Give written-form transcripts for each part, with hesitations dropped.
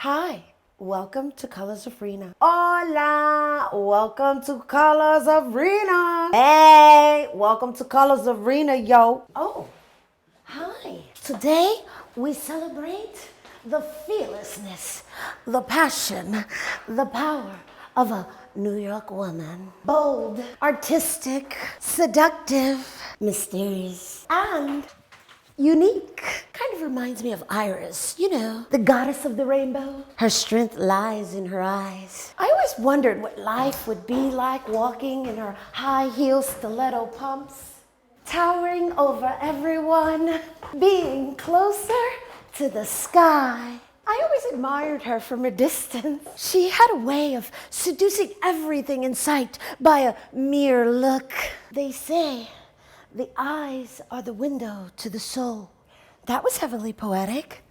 Hi, welcome to Colors of Rhina. Hola, welcome to Colors of Rhina. Hey, welcome to Colors of Rhina, yo. Oh, hi. Today we celebrate the fearlessness, the passion, the power of a New York woman. Bold, artistic, seductive, mysterious, and unique. Kind of reminds me of Iris, you know, the goddess of the rainbow. Her strength lies in her eyes. I always wondered what life would be like walking in her high heel stiletto pumps, towering over everyone, being closer to the sky. I always admired her from a distance. She had a way of seducing everything in sight by a mere look. They say the eyes are the window to the soul. That was heavily poetic.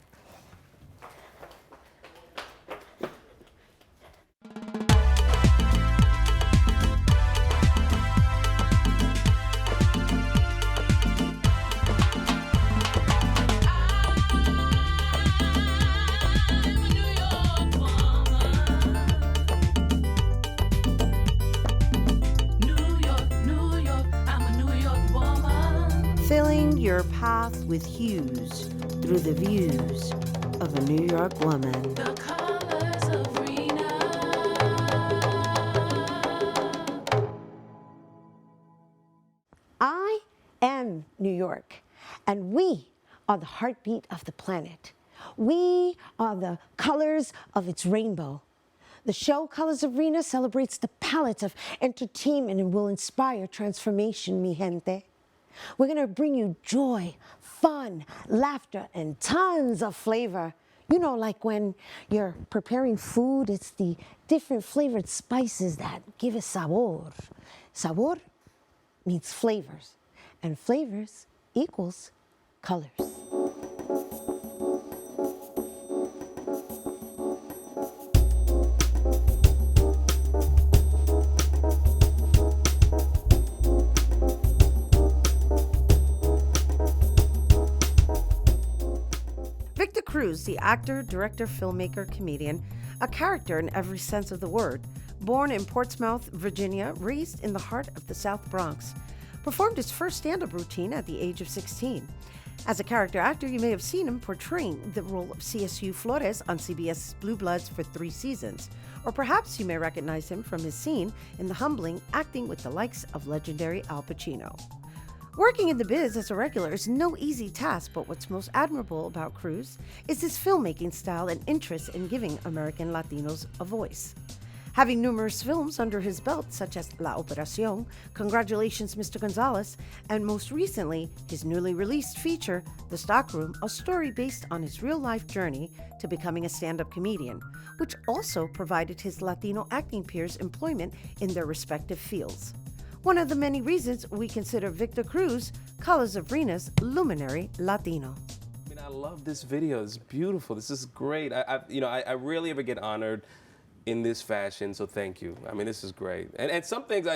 Filling your path with hues through the views of a New York woman. The colors of Rhina. I am New York, and we are the heartbeat of the planet. We are the colors of its rainbow. The show Colors of Rhina celebrates the palette of entertainment and will inspire transformation, mi gente. We're going to bring you joy, fun, laughter, and tons of flavor. You know, like when you're preparing food, it's the different flavored spices that give it sabor. Sabor means flavors, and flavors equals colors. Victor Cruz, the actor, director, filmmaker, comedian, a character in every sense of the word, born in Portsmouth, Virginia, raised in the heart of the South Bronx, performed his first stand-up routine at the age of 16. As a character actor, you may have seen him portraying the role of CSU Flores on CBS Blue Bloods for 3 seasons, or perhaps you may recognize him from his scene in The Humbling, acting with the likes of legendary Al Pacino. Working in the biz as a regular is no easy task, but what's most admirable about Cruz is his filmmaking style and interest in giving American Latinos a voice. Having numerous films under his belt, such as La Operación, Congratulations, Mr. Gonzalez, and most recently, his newly released feature, The Stockroom, a story based on his real-life journey to becoming a stand-up comedian, which also provided his Latino acting peers employment in their respective fields. One of the many reasons we consider Victor Cruz Colors of Rhina's luminary Latino. I mean, I love this video. It's beautiful. This is great. I rarely ever get honored in this fashion, so thank you. I mean, this is great. And some things,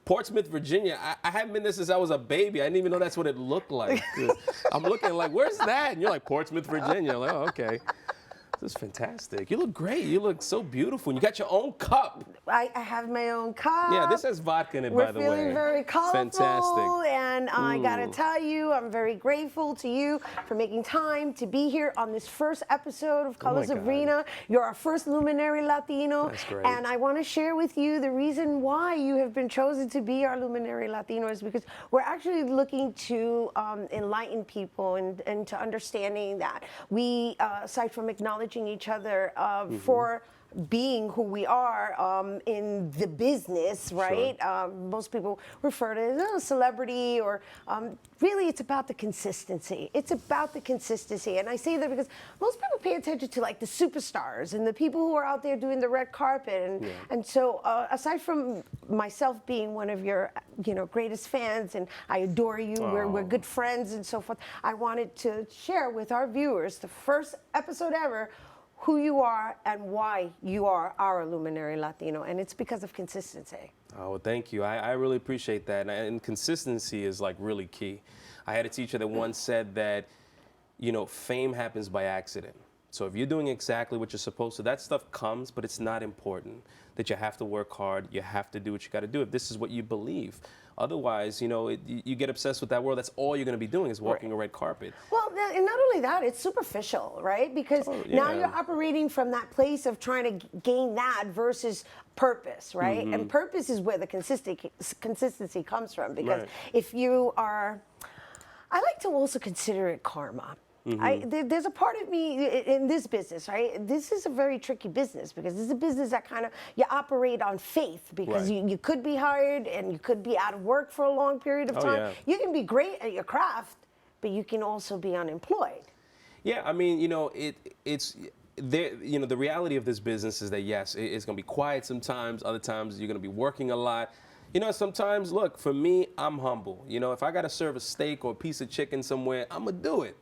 Portsmouth, Virginia, I haven't been there since I was a baby. I didn't even know that's what it looked like. I'm looking like, where's that? And you're like, Portsmouth, Virginia. I'm like, oh, okay. This is fantastic. You look great. You look so beautiful. And you got your own cup. I have my own cup. Yeah, this has vodka in it, by the way. We're feeling very colorful. Fantastic. And I gotta tell you, I'm very grateful to you for making time to be here on this first episode of Colors of Rhina. You're our first luminary Latino. That's great. And I want to share with you the reason why you have been chosen to be our luminary Latino is because we're actually looking to enlighten people and to understanding that we, aside from acknowledging each other for being who we are in the business, right? Sure. Most people refer to it as a celebrity, or really it's about the consistency. It's about the consistency. And I say that because most people pay attention to like the superstars and the people who are out there doing the red carpet. And so aside from myself being one of your greatest fans, and I adore you, we're good friends and so forth, I wanted to share with our viewers the first episode ever who you are and why you are our luminary Latino, and it's because of consistency. Oh, well, thank you. I really appreciate that, and consistency is like really key. I had a teacher that once said that, fame happens by accident. So if you're doing exactly what you're supposed to, that stuff comes, but it's not important. That you have to work hard, you have to do what you got to do if this is what you believe. Otherwise, you get obsessed with that world. That's all you're going to be doing is walking a red carpet. Well, and not only that, it's superficial, right? Because now you're operating from that place of trying to gain that versus purpose, right? And purpose is where the consistency comes from. Because if you are, I like to also consider it karma. There's a part of me in this business, right? This is a very tricky business because this is a business that kind of, you operate on faith because you could be hired and you could be out of work for a long period of time. You can be great at your craft, but you can also be unemployed. Yeah, I mean, it's there. The reality of this business is that yes, it's going to be quiet sometimes. Other times you're going to be working a lot. Sometimes, look, for me, I'm humble. If I got to serve a steak or a piece of chicken somewhere, I'm going to do it,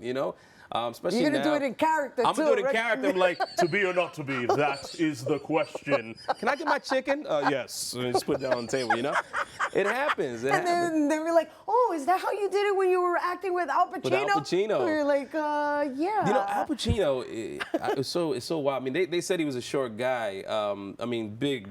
especially You're going to do it in character, I'm too. going to do it in character. I'm like, to be or not to be, that is the question. Can I get my chicken? Yes. And just put it down on the table, It happens. Then they were like, oh, is that how you did it when you were acting with Al Pacino? With Al Pacino. We were like, yeah. Al Pacino, it's so wild. I mean, they said he was a short guy. I mean, big,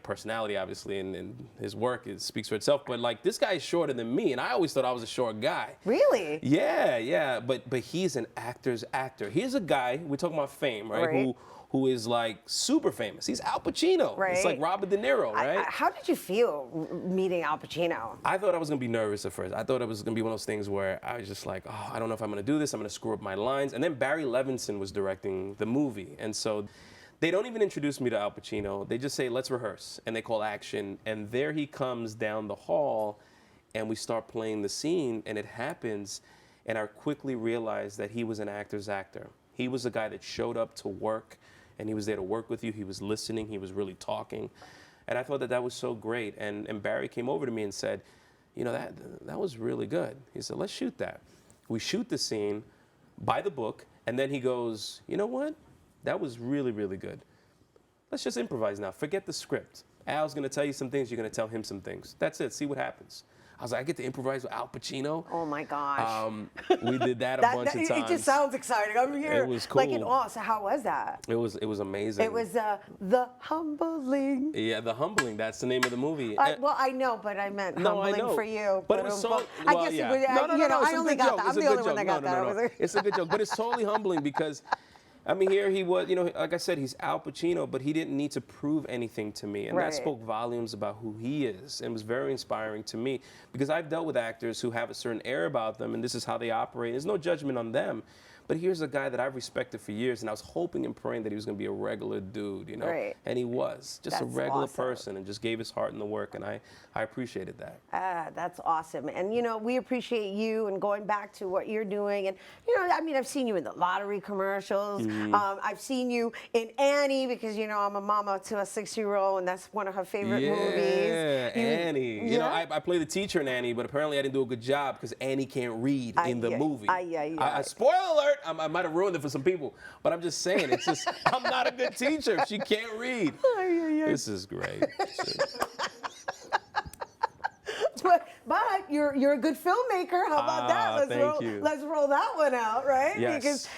personality, obviously, and his work speaks for itself. But, like, this guy is shorter than me, and I always thought I was a short guy. Really? Yeah. But he's an actor's actor. Here's a guy, we're talking about fame, right? Who is like super famous. He's Al Pacino. Right. It's like Robert De Niro, right? How did you feel meeting Al Pacino? I thought I was gonna be nervous at first. I thought it was gonna be one of those things where I was just like, oh, I don't know if I'm gonna do this. I'm gonna screw up my lines. And then Barry Levinson was directing the movie. And so they don't even introduce me to Al Pacino. They just say, let's rehearse. And they call action. And there he comes down the hall and we start playing the scene and it happens. And I quickly realized that he was an actor's actor. He was the guy that showed up to work, and he was there to work with you. He was listening. He was really talking. And I thought that was so great. And Barry came over to me and said, that was really good. He said, let's shoot that. We shoot the scene by the book, and then he goes, you know what? That was really, really good. Let's just improvise now. Forget the script. Al's going to tell you some things. You're going to tell him some things. That's it. See what happens. I was like, I get to improvise with Al Pacino. Oh my gosh. We did that a bunch of times. It just sounds exciting. I'm here. It was cool. Like in awe. So how was that? It was amazing. It was The Humbling. Yeah, The Humbling. That's the name of the movie. Well, I know, but I meant humbling for you. But it was so. I guess it was. I only got that. I'm the only one that got that. No. It's a good joke, but it's totally humbling because. I mean, here he was, like I said, he's Al Pacino, but he didn't need to prove anything to me. And that spoke volumes about who he is and was very inspiring to me because I've dealt with actors who have a certain air about them and this is how they operate. There's no judgment on them. But here's a guy that I've respected for years, and I was hoping and praying that he was going to be a regular dude, And he was just a regular person and just gave his heart in the work, and I appreciated that. That's awesome. And, we appreciate you and going back to what you're doing. And, I've seen you in the lottery commercials. I've seen you in Annie because, I'm a mama to a 6-year-old, and that's one of her favorite movies. Yeah, Annie. I play the teacher in Annie, but apparently I didn't do a good job because Annie can't read in the movie. Spoiler alert! I might have ruined it for some people, but I'm just saying, it's just, I'm not a good teacher if she can't read. This is great. But you're a good filmmaker. How about that? Let's roll that one out, right? Yes. Because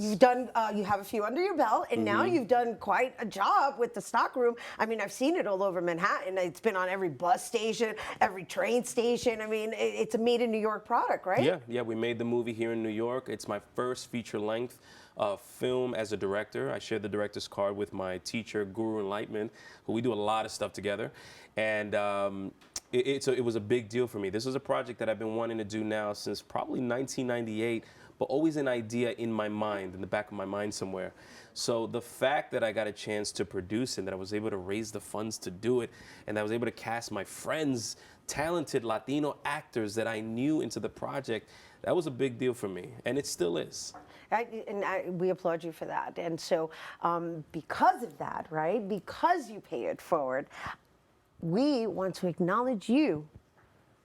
you've done you have a few under your belt, and now you've done quite a job with the stockroom. I mean, I've seen it all over Manhattan. It's been on every bus station, every train station. I mean, it's a made in New York product, right? Yeah. We made the movie here in New York. It's my first feature-length film as a director. I shared the director's card with my teacher, Guru Enlightenment, who we do a lot of stuff together, and. It was a big deal for me. This was a project that I've been wanting to do now since probably 1998, but always an idea in my mind, in the back of my mind somewhere. So the fact that I got a chance to produce it, that I was able to raise the funds to do it, and I was able to cast my friends, talented Latino actors that I knew into the project, that was a big deal for me, and it still is. We applaud you for that. And so because of that, right, because you pay it forward, we want to acknowledge you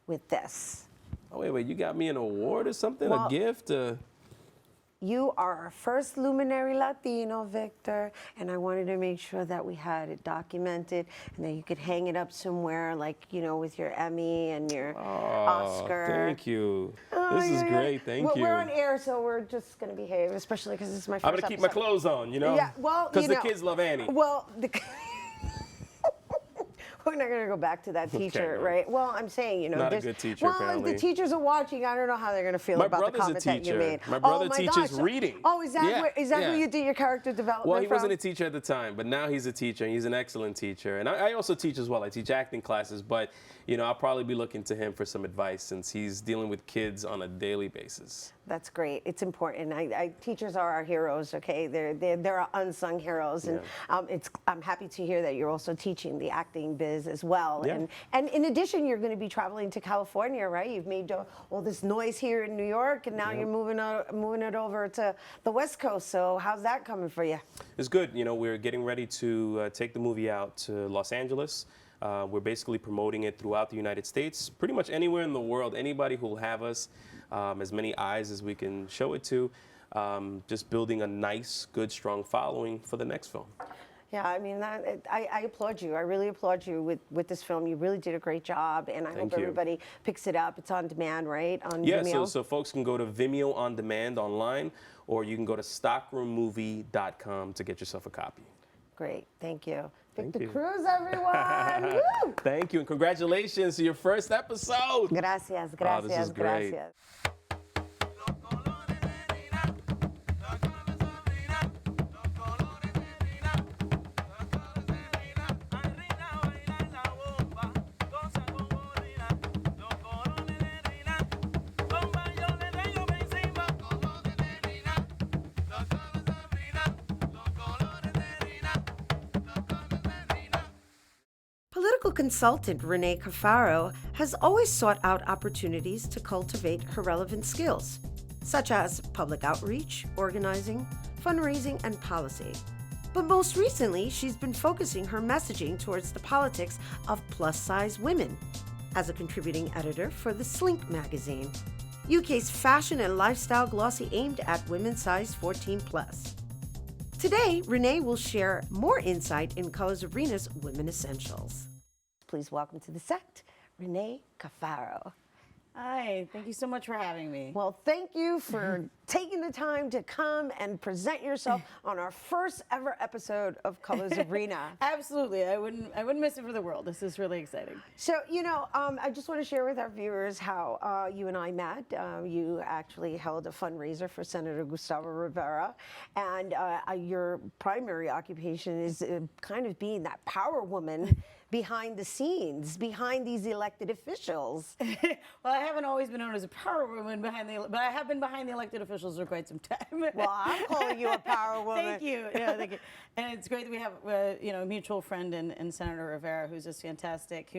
with this. Oh, wait, you got me an award or something? Well, a gift? You are our first luminary Latino, Victor, and I wanted to make sure that we had it documented and that you could hang it up somewhere, like, you know, with your Emmy and your Oscar. Thank you. Oh, This is yeah, yeah. great. Thank Well, you. we're on air, so we're just going to behave, especially because it's my first I'm gonna keep my episode. clothes on, you know? Yeah, well, because you the know, kids love Annie. Well, we're not going to go back to that teacher, no. right? Well, I'm saying, you know, Not a there's, good teacher, well, apparently. if the teachers are watching, I don't know how they're going to feel My about the brother's a comment that you teacher. made. My brother oh, my teaches gosh. reading. Oh, is that Yeah, where yeah. you did your character development Well, he from? wasn't a teacher at the time, but now he's a teacher, and he's an excellent teacher. And I also teach as well. I teach acting classes, but, you know, I'll probably be looking to him for some advice since he's dealing with kids on a daily basis. That's great. It's important. Teachers are our heroes. Okay, they're our unsung heroes, and I'm happy to hear that you're also teaching the acting biz as well. Yeah. And in addition, you're going to be traveling to California, right? You've made all this noise here in New York, and now you're moving it over to the West Coast. So how's that coming for you? It's good. You know, we're getting ready to take the movie out to Los Angeles. We're basically promoting it throughout the United States, pretty much anywhere in the world. Anybody who will have us, as many eyes as we can show it to, just building a nice, good, strong following for the next film. Yeah, I mean, I applaud you. I really applaud you with this film. You really did a great job, and I hope everybody picks it up. It's on demand, right? On Vimeo? Yeah, so folks can go to Vimeo on demand online, or you can go to stockroommovie.com to get yourself a copy. Great, thank you. Thank Victor you. Cruz, everyone! Woo! Thank you, and congratulations to your first episode. Gracias, Oh, this gracias, is great. gracias. Political consultant Rhina Valentin has always sought out opportunities to cultivate her relevant skills, such as public outreach, organizing, fundraising, and policy. But most recently, she's been focusing her messaging towards the politics of plus-size women as a contributing editor for the Slink magazine, UK's fashion and lifestyle glossy aimed at women size 14+. Today, Rhina will share more insight in Colors of Rhina's Women Essentials. Please welcome to the set, Rhina Valentin. Hi, thank you so much for having me. Well, thank you for taking the time to come and present yourself on our first ever episode of Colors of Rhina. Absolutely, I wouldn't miss it for the world. This is really exciting. So, you know, I just want to share with our viewers how you and I met. You actually held a fundraiser for Senator Gustavo Rivera, and your primary occupation is kind of being that power woman behind the scenes, behind these elected officials. Well, I haven't always been known as a power woman but I have been behind the elected officials for quite some time. Well, I'm calling you a power woman. Thank you. Yeah, thank you. And it's great that we have you know, a mutual friend in Senator Rivera, who's just fantastic,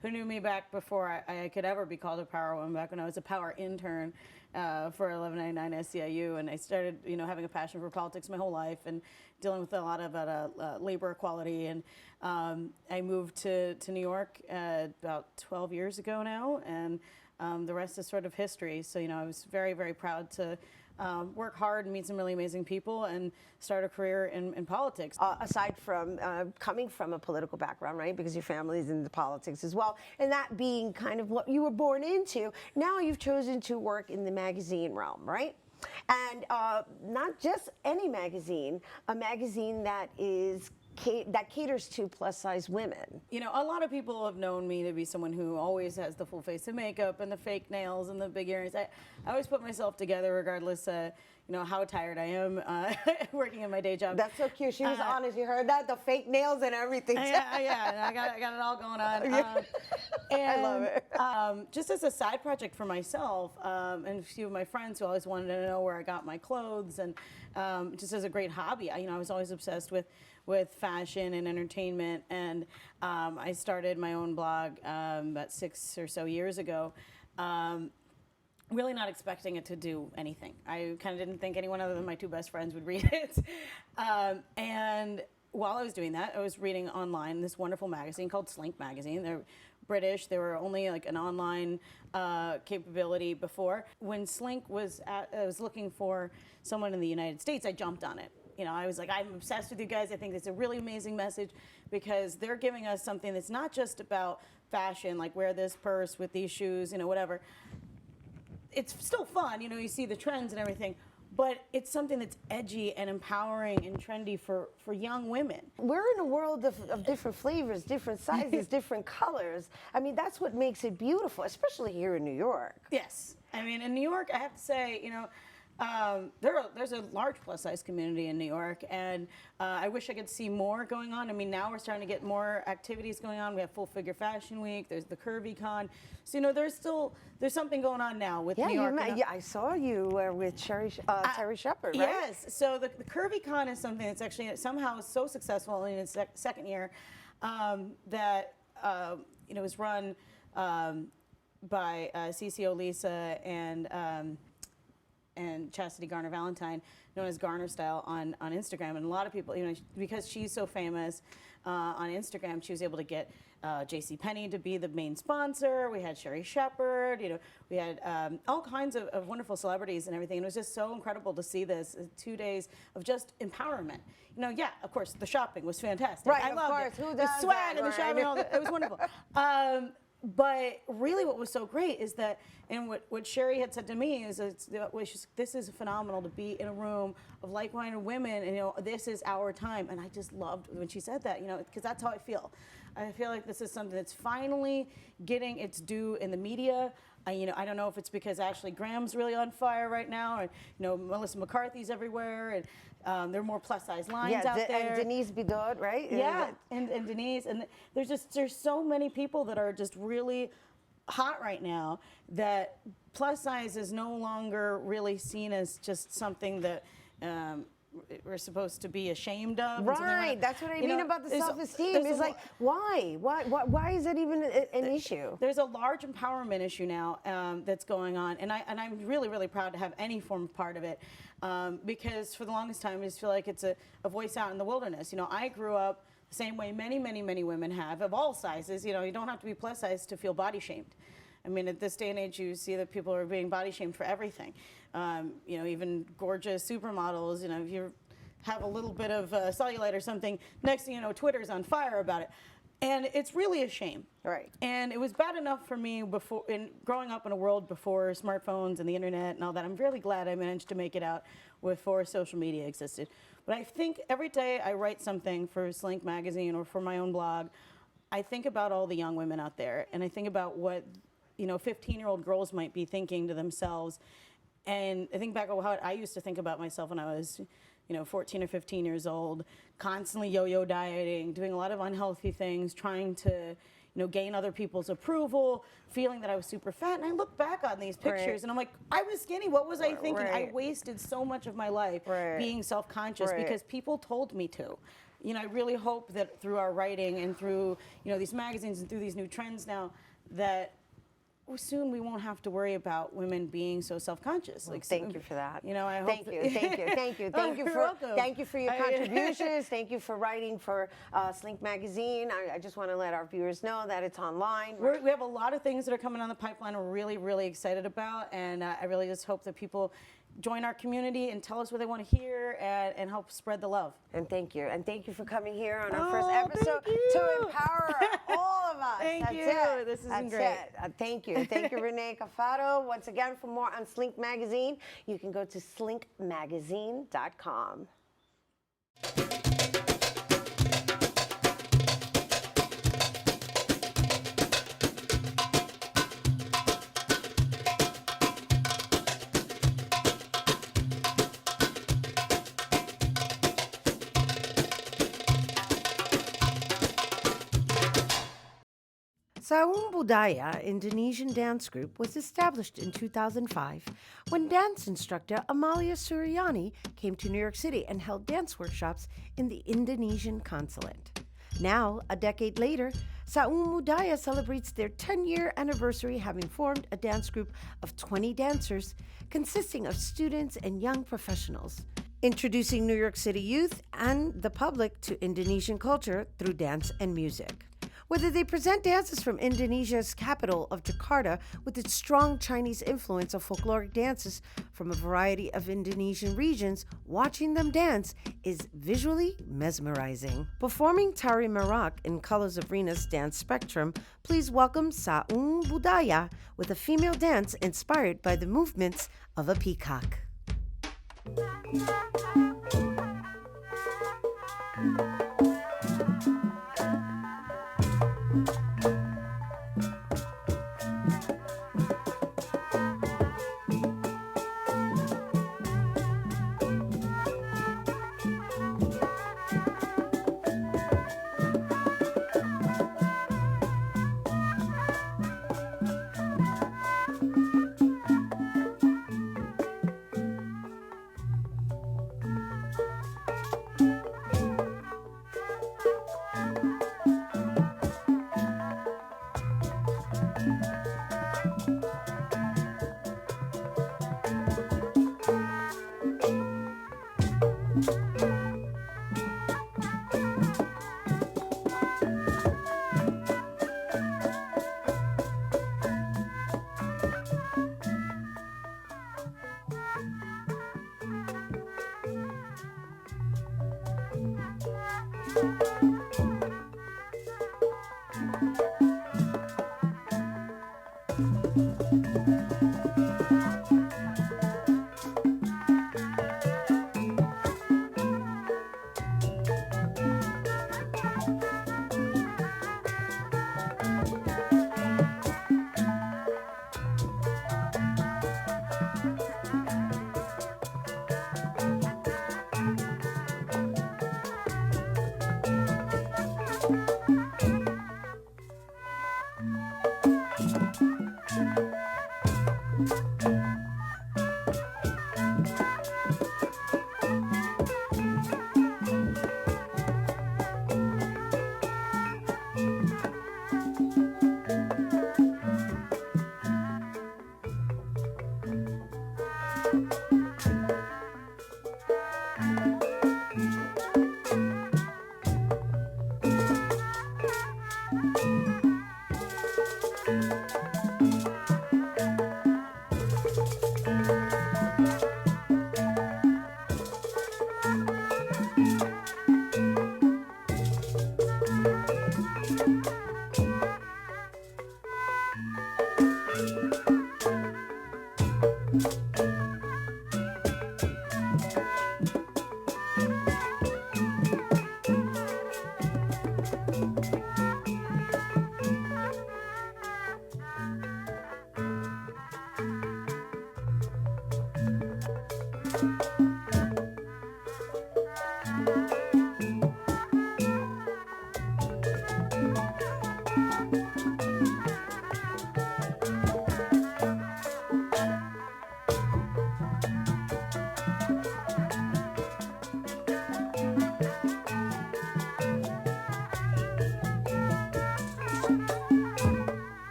who knew me back before I could ever be called a power woman, back when I was a power intern for 1199 SCIU, and I started, you know, having a passion for politics my whole life and dealing with a lot of labor equality. And I moved to New York about 12 years ago now, and the rest is sort of history. So, you know, I was very, very proud to work hard and meet some really amazing people and start a career in politics. Aside from coming from a political background, right, because your family's into politics as well, and that being kind of what you were born into, now you've chosen to work in the magazine realm, right? And not just any magazine, a magazine that that caters to plus-size women. You know, a lot of people have known me to be someone who always has the full face of makeup and the fake nails and the big earrings. I always put myself together regardless, you know, how tired I am working in my day job. That's so cute. She was honest. You heard that? The fake nails and everything. Yeah. I got it all going on. And, I love it. Just as a side project for myself and a few of my friends who always wanted to know where I got my clothes, and just as a great hobby, you know, I was always obsessed with fashion and entertainment, and I started my own blog about 6 or so years ago, really not expecting it to do anything. I kind of didn't think anyone other than my two best friends would read it. And while I was doing that, I was reading online this wonderful magazine called Slink magazine. They're British. They were only like an online capability before. When Slink was looking for someone in the United States, I jumped on it. You know, I was like, I'm obsessed with you guys. I think it's a really amazing message because they're giving us something that's not just about fashion, like wear this purse with these shoes, you know, whatever. It's still fun, you know, you see the trends and everything, but it's something that's edgy and empowering and trendy for young women. We're in a world of different flavors, different sizes, different colors. I mean, that's what makes it beautiful, especially here in New York. Yes. I mean, in New York, I have to say, you know, there's a large plus size community in New York, and I wish I could see more going on. I mean, now we're starting to get more activities going on. We have Full Figure Fashion Week. There's the Curvy Con. So, you know, there's something going on now with New York. Yeah, I saw you with Terry Shepard, right? Yes. So the Curvy Con is something that's actually somehow so successful in its second year that you know, was run by CCO Lisa and Chastity Garner Valentine, known as Garner Style on Instagram. And a lot of people, you know, because she's so famous on Instagram, she was able to get JCPenney to be the main sponsor. We had Sherry Shepard, you know, we had all kinds of wonderful celebrities and everything. And it was just so incredible to see this 2 days of just empowerment. You know, yeah, of course, the shopping was fantastic. Right, I loved it. Who does the swag that, and the right? shopping, all that, it was wonderful. But really what was so great is that, and what Sherry had said to me is, this is phenomenal to be in a room of like-minded women, and, you know, this is our time. And I just loved when she said that, you know, because that's how I feel. I feel like this is something that's finally getting its due in the media. You know, I don't know if it's because Ashley Graham's really on fire right now, or, you know, Melissa McCarthy's everywhere, and there are more plus-size lines out there. And Denise Bidot, right? Yeah, and Denise, and there's so many people that are just really hot right now that plus size is no longer really seen as just something that we're supposed to be ashamed of. Right, that's what I mean about the self-esteem. It's like, why is that even an issue? There's a large empowerment issue now that's going on, and I'm really, really proud to have any form of part of it, because for the longest time I just feel like it's a voice out in the wilderness. You know, I grew up the same way many, many, many women have, of all sizes. You know, you don't have to be plus size to feel body shamed. I mean, at this day and age, you see that people are being body shamed for everything. You know, even gorgeous supermodels, you know, if you have a little bit of cellulite or something, next thing you know, Twitter's on fire about it. And it's really a shame. Right. And it was bad enough for me before, growing up in a world before smartphones and the internet and all that. I'm really glad I managed to make it out before social media existed. But I think every day I write something for Slink magazine or for my own blog, I think about all the young women out there, and I think about what, you know, 15-year-old girls might be thinking to themselves. And I think back on how I used to think about myself when I was, you know, 14 or 15 years old, constantly yo-yo dieting, doing a lot of unhealthy things, trying to, you know, gain other people's approval, feeling that I was super fat. And I look back on these pictures and I'm like, I was skinny. What was I thinking? I wasted so much of my life being self-conscious because people told me to. You know, I really hope that through our writing and through, you know, these magazines and through these new trends now, that soon we won't have to worry about women being so self-conscious. Well, thank you for that. You know, I hope. Thank you for your contributions. Thank you for writing for Slink magazine. I just want to let our viewers know that it's online. We have a lot of things that are coming on the pipeline. We're really, really excited about, and I really just hope that people join our community and tell us what they want to hear and help spread the love. And thank you for coming here on our first episode to empower all of us. Thank you. This has been great. Thank you, Rhina Valentin. Once again, for more on Slink magazine, you can go to slinkmagazine.com. Saung Budaya Indonesian dance group was established in 2005 when dance instructor Amalia Suryani came to New York City and held dance workshops in the Indonesian consulate. Now, a decade later, Saung Budaya celebrates their 10-year anniversary, having formed a dance group of 20 dancers consisting of students and young professionals, introducing New York City youth and the public to Indonesian culture through dance and music. Whether they present dances from Indonesia's capital of Jakarta with its strong Chinese influence of folkloric dances from a variety of Indonesian regions, watching them dance is visually mesmerizing. Performing Tari Merak in Colors of Rhina's dance spectrum, please welcome Saung Budaya with a female dance inspired by the movements of a peacock.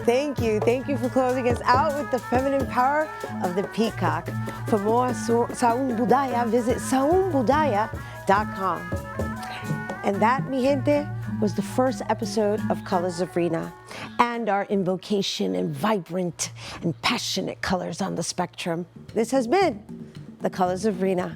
Thank you. Thank you for closing us out with the feminine power of the peacock. For more Saung Budaya, visit saumbudaya.com. And that, mi gente, was the first episode of Colors of Rhina and our invocation and vibrant and passionate colors on the spectrum. This has been the Colors of Rhina.